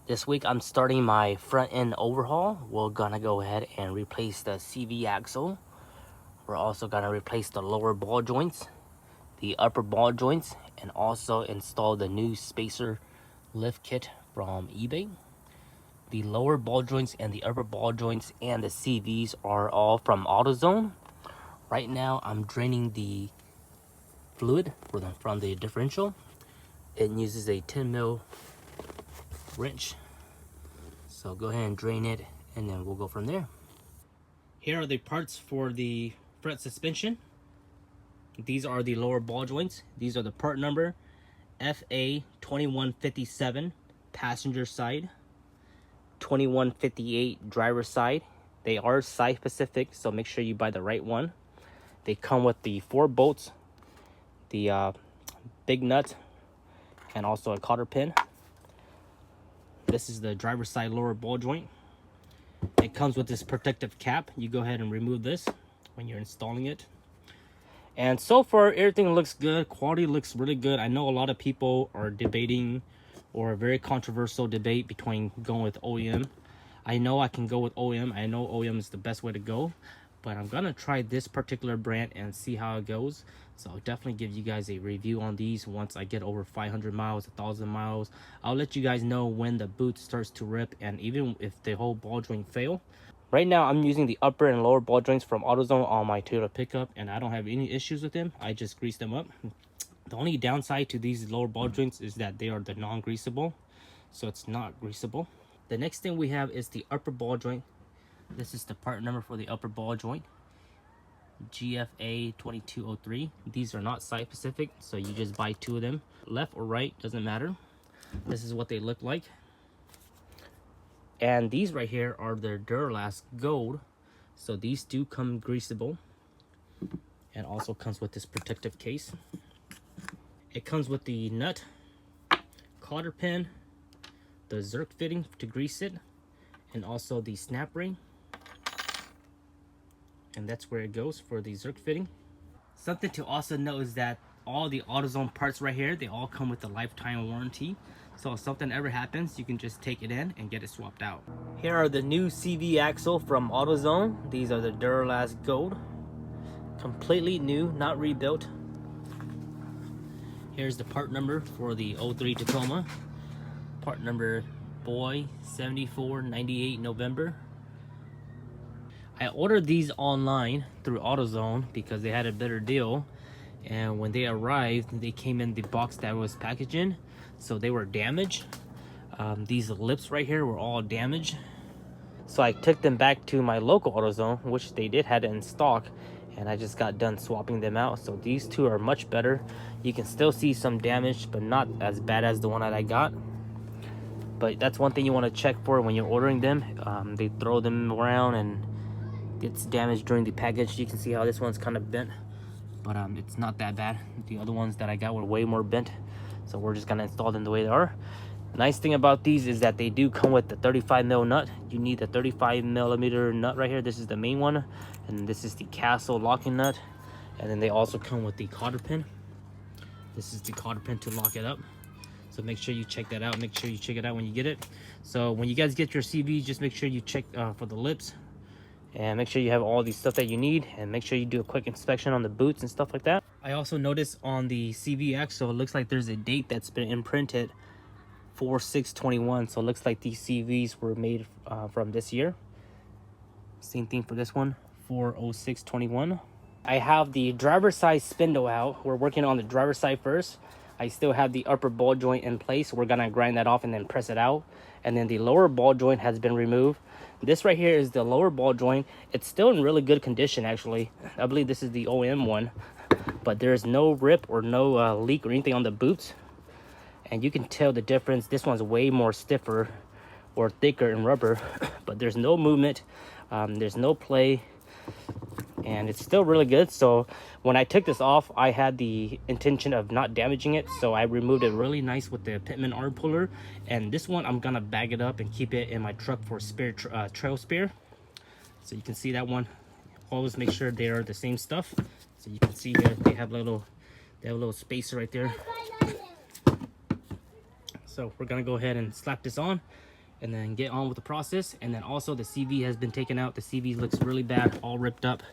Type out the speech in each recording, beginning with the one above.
This week I'm starting my front end overhaul. We're gonna go ahead and replace the CV axle. We're also gonna replace the lower ball joints, the upper ball joints, and also install the new spacer lift kit from eBay. The lower ball joints and the upper ball joints and the CVs are all from AutoZone. Right now I'm draining the fluid from the differential. It uses a 10 mil wrench. So go ahead and drain it and then we'll go from there. Here are the parts for the front suspension. These are the lower ball joints. These are the part number FA2157 passenger side, 2158 driver side. They are site specific, so make sure you buy the right one. They come with the 4 bolts, the big nut, and also a cotter pin. This is the driver side lower ball joint. It comes with this protective cap. You go ahead and remove this when you're installing it. And so far everything looks good. Quality looks really good. I know a lot of people are debating, or a very controversial debate between going with OEM. I know I can go with OEM. I know OEM is the best way to go, but I'm gonna try this particular brand and see how it goes. So I'll definitely give you guys a review on these once I get over 500 miles, 1,000 miles. I'll let you guys know when the boot starts to rip, and even if the whole ball joint fail. Right now I'm using the upper and lower ball joints from AutoZone on my Toyota pickup, and I don't have any issues with them. I just grease them up. The only downside to these lower ball joints is that they are the non-greasable, so it's not greasable. The next thing we have is the upper ball joint. This is the part number for the upper ball joint, GFA 2203. These are not site specific, so you just buy 2 of them. Left or right, doesn't matter. This is what they look like. And these right here are their Duralast Gold. So these do come greasable, and also comes with this protective case. It comes with the nut, cotter pin, the Zerk fitting to grease it, and also the snap ring. And that's where it goes for the Zerk fitting. Something to also know is that all the AutoZone parts right here, they all come with a lifetime warranty. So if something ever happens, you can just take it in and get it swapped out. Here are the new CV axle from AutoZone. These are the Duralast Gold. Completely new, not rebuilt. Here's the part number for the 03 Tacoma. Part number Boy 7498 November. I ordered these online through AutoZone because they had a better deal, and when they arrived they came in the box that was packaged in, so they were damaged. These lips right here were all damaged, so I took them back to my local AutoZone, which they did have it in stock, and I just got done swapping them out. So these 2 are much better. You can still see some damage, but not as bad as the one that I got. But that's one thing you want to check for when you're ordering them. They throw them around and gets damaged during the package. You can see how this one's kind of bent, but it's not that bad. The other ones that I got were way more bent, so we're just gonna install them the way they are. Nice thing about these is that they do come with the 35 mil nut. You need the 35 millimeter nut right here. This is the main one, and this is the Castle locking nut, and then they also come with the cotter pin. This is the cotter pin to lock it up, so make sure you check that out. Make sure you check it out when you get it. So when you guys get your CV, just make sure you check for the lips, and make sure you have all the stuff that you need, and make sure you do a quick inspection on the boots and stuff like that. I also noticed on the CV axle, it looks like there's a date that's been imprinted, 4/6/21. So it looks like these CVs were made from this year. Same thing for this one, 4/06/21. I have the driver's side spindle out. We're working on the driver's side first. I still have the upper ball joint in place. We're gonna grind that off and then press it out. And then the lower ball joint has been removed. This right here is the lower ball joint. It's still in really good condition, actually. I believe this is the OEM one, but there's no rip or no leak or anything on the boots. And you can tell the difference. This one's way more stiffer or thicker in rubber, but there's no movement. There's no play, and it's still really good. So when I took this off, I had the intention of not damaging it, so I removed it really nice with the Pitman arm puller. And this one I'm gonna bag it up and keep it in my truck for spare trail spare. So you can see that one. Always make sure they are the same stuff. So you can see here they have a little spacer right there. So we're gonna go ahead and slap this on, and then get on with the process. And then also the CV has been taken out. The CV looks really bad, all ripped up.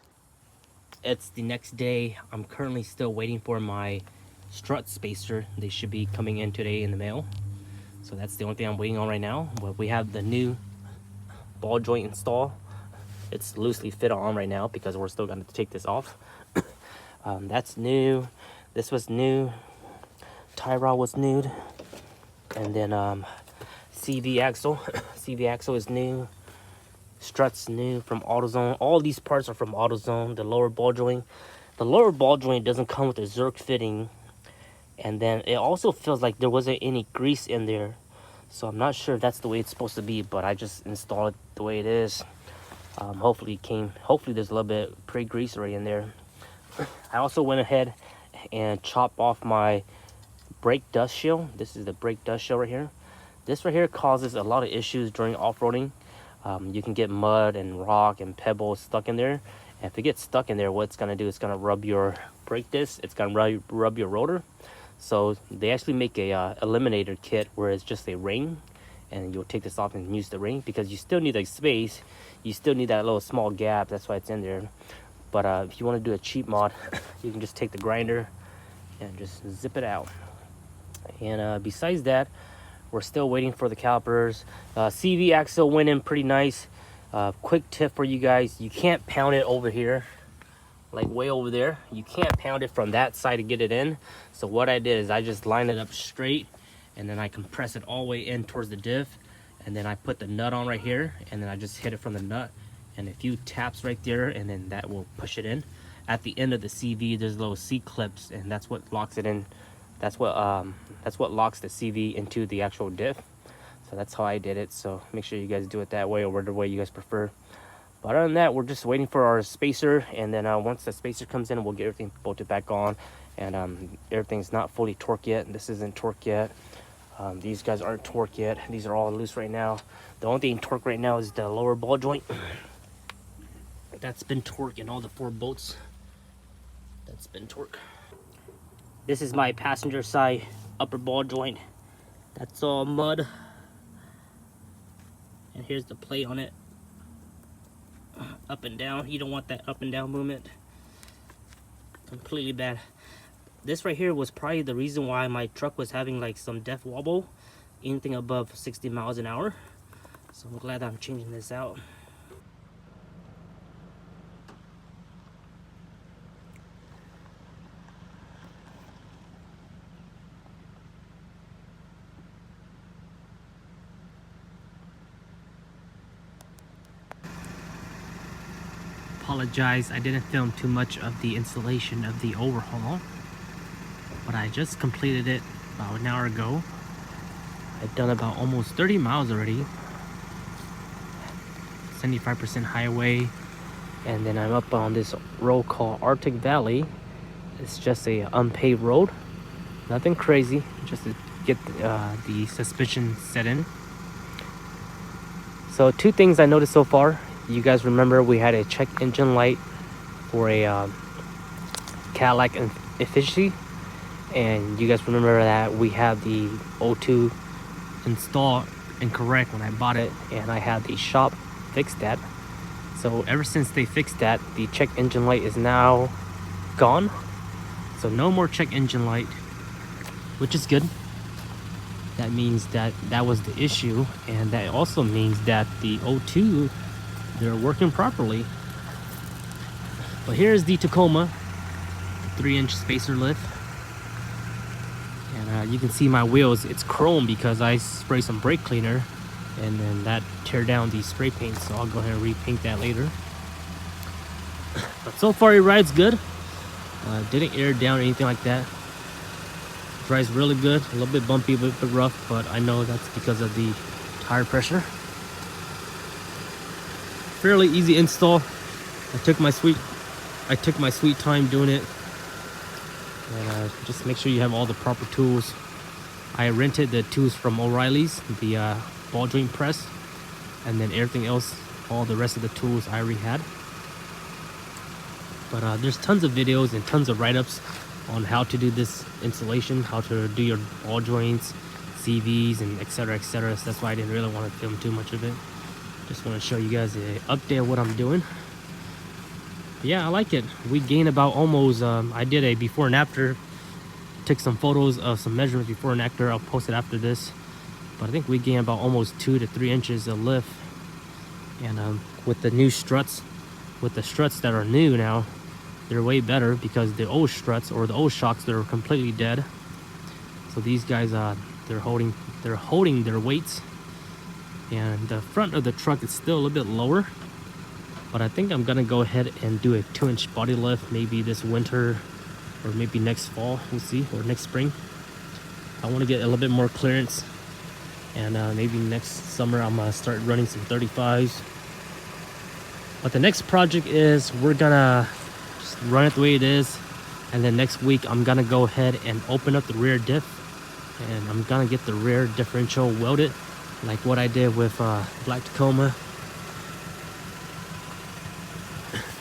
It's the next day. I'm currently still waiting for my strut spacer. They should be coming in today in the mail. So that's the only thing I'm waiting on right now. But we have the new ball joint install. It's loosely fit on right now because we're still going to take this off. That's new. This was new. Tie rod was new. And then CV axle. CV axle is new. Struts new from AutoZone. All these parts are from AutoZone. The lower ball joint. The lower ball joint doesn't come with a Zerk fitting. And then it also feels like there wasn't any grease in there. So I'm not sure if that's the way it's supposed to be, but I just installed it the way it is. Hopefully there's a little bit pre-grease already in there. I also went ahead and chopped off my brake dust shield. This is the brake dust shield right here. This right here causes a lot of issues during off-roading. You can get mud and rock and pebbles stuck in there. And if it gets stuck in there, what it's gonna do, it's gonna rub your brake disc. It's gonna rub your rotor. So they actually make a eliminator kit where it's just a ring, and you'll take this off and use the ring because you still need like space. You still need that little small gap. That's why it's in there. But if you want to do a cheap mod, you can just take the grinder and just zip it out. And besides that, we're still waiting for the calipers. CV axle went in pretty nice. Quick tip for you guys: you can't pound it over here, like way over there. You can't pound it from that side to get it in. So what I did is I just line it up straight, and then I compress it all the way in towards the diff, and then I put the nut on right here, and then I just hit it from the nut, and a few taps right there, and then that will push it in. At the end of the CV, there's little C clips, and that's what locks it in. That's what locks the CV into the actual diff. So that's how I did it. So make sure you guys do it that way, or whatever way you guys prefer. But other than that, we're just waiting for our spacer, and then once the spacer comes in, we'll get everything bolted back on. And everything's not fully torqued yet. This isn't torqued yet. These guys aren't torqued yet. These are all loose right now. The only thing torqued right now is the lower ball joint. That's been torqued, and all the 4 bolts. That's been torqued. This is my passenger side upper ball joint. That's all mud. And here's the plate on it. Up and down. You don't want that up and down movement. Completely bad. This right here was probably the reason why my truck was having like some def wobble, anything above 60 miles an hour. So I'm glad I'm changing this out. Apologize, I didn't film too much of the installation of the overhaul, but I just completed it about an hour ago. I've done about almost 30 miles already, 75% highway, and then I'm up on this road called Arctic Valley. It's just a unpaved road, nothing crazy, just to get the suspension set in. So 2 things I noticed so far. You guys remember we had a check engine light for a Cadillac efficiency, and you guys remember that we had the O2 installed incorrect when I bought it, and I had the shop fix that. So ever since they fixed that, the check engine light is now gone. So no more check engine light, which is good. That means that that was the issue, and that also means that the O2, they're working properly. But here's the Tacoma, the 3-inch spacer lift. And you can see my wheels, it's chrome because I sprayed some brake cleaner, and then that tear down the spray paint, so I'll go ahead and repaint that later. But so far it rides good. Didn't air down or anything like that. Drives really good, a little bit bumpy, a little bit rough, but I know that's because of the tire pressure. Fairly easy install. I took my sweet time doing it. And just make sure you have all the proper tools. I rented the tools from O'Reilly's, the ball joint press, and then everything else, all the rest of the tools I already had. But there's tons of videos and tons of write-ups on how to do this installation, how to do your ball joints, CVs and etc. So that's why I didn't really want to film too much of it. Just want to show you guys an update of what I'm doing. But yeah, I like it. We gained about almost I did a before and after, took some photos of some measurements before and after. I'll post it after this, but I think we gained about almost 2 to 3 inches of lift. And with the new struts, with the struts that are new now, they're way better, because the old struts or the old shocks, they're completely dead. So these guys, they're holding their weights. And the front of the truck is still a little bit lower, but I think I'm gonna go ahead and do a 2-inch body lift maybe this winter, or maybe next fall, we'll see, or next spring. I want to get a little bit more clearance, and maybe next summer I'm gonna start running some 35s. But the next project is we're gonna just run it the way it is, and then next week I'm gonna go ahead and open up the rear diff, and I'm gonna get the rear differential welded like what I did with Black Tacoma.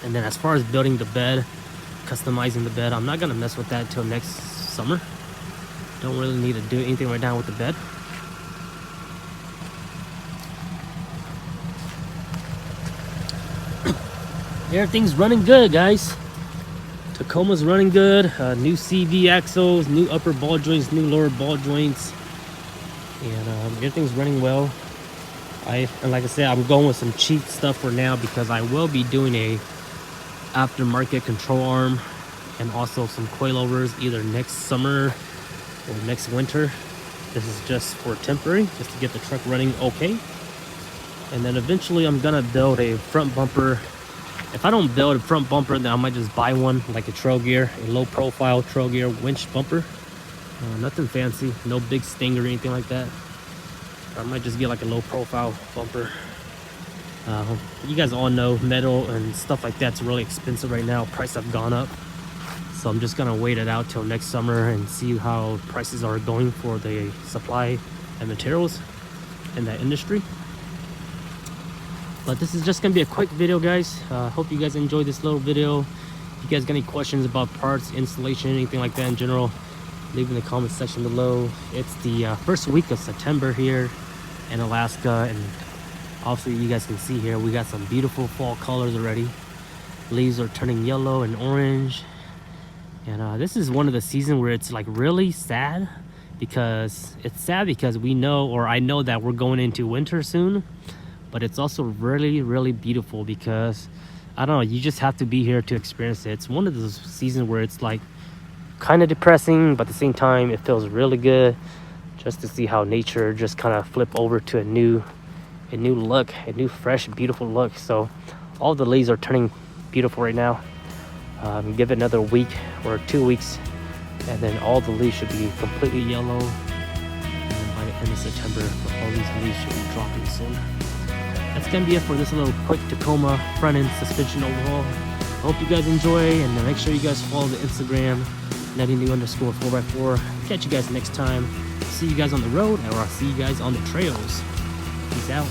And then as far as building the bed, customizing the bed, I'm not gonna mess with that until next summer. Don't really need to do anything right now with the bed. Everything's running good, guys. Tacoma's running good. New CV axles, new upper ball joints, new lower ball joints, and everything's running well. And like I said, I'm going with some cheap stuff for now, because I will be doing a aftermarket control arm and also some coilovers either next summer or next winter. This is just for temporary, just to get the truck running okay. And then eventually I'm gonna build a front bumper. If I don't build a front bumper, then I might just buy one, like a trail gear, a low profile trail gear winch bumper. Nothing fancy, no big sting or anything like that. I might just get like a low profile bumper. You guys all know metal and stuff like that's really expensive right now. Prices have gone up. So I'm just gonna wait it out till next summer and see how prices are going for the supply and materials in that industry. But this is just gonna be a quick video, guys. Hope you guys enjoyed this little video. If you guys got any questions about parts, installation, anything like that in general, leave in the comment section below. It's the first week of September here in Alaska, and obviously you guys can see here we got some beautiful fall colors already. Leaves are turning yellow and orange, and this is one of the seasons where it's like really sad, because we know, or I know, that we're going into winter soon. But it's also really, really beautiful, because I don't know, you just have to be here to experience it. It's one of those seasons where it's like kind of depressing, but at the same time it feels really good just to see how nature just kind of flip over to a new look, a new fresh beautiful look. So all the leaves are turning beautiful right now. Give it another week or 2 weeks, and then all the leaves should be completely yellow, and then by the end of September all these leaves should be dropping soon. That's gonna be it for this little quick Tacoma front end suspension overhaul. I hope you guys enjoy, and make sure you guys follow the Instagram NuttyNu_4x4. Catch you guys next time. See you guys on the road, or I'll see you guys on the trails. Peace out.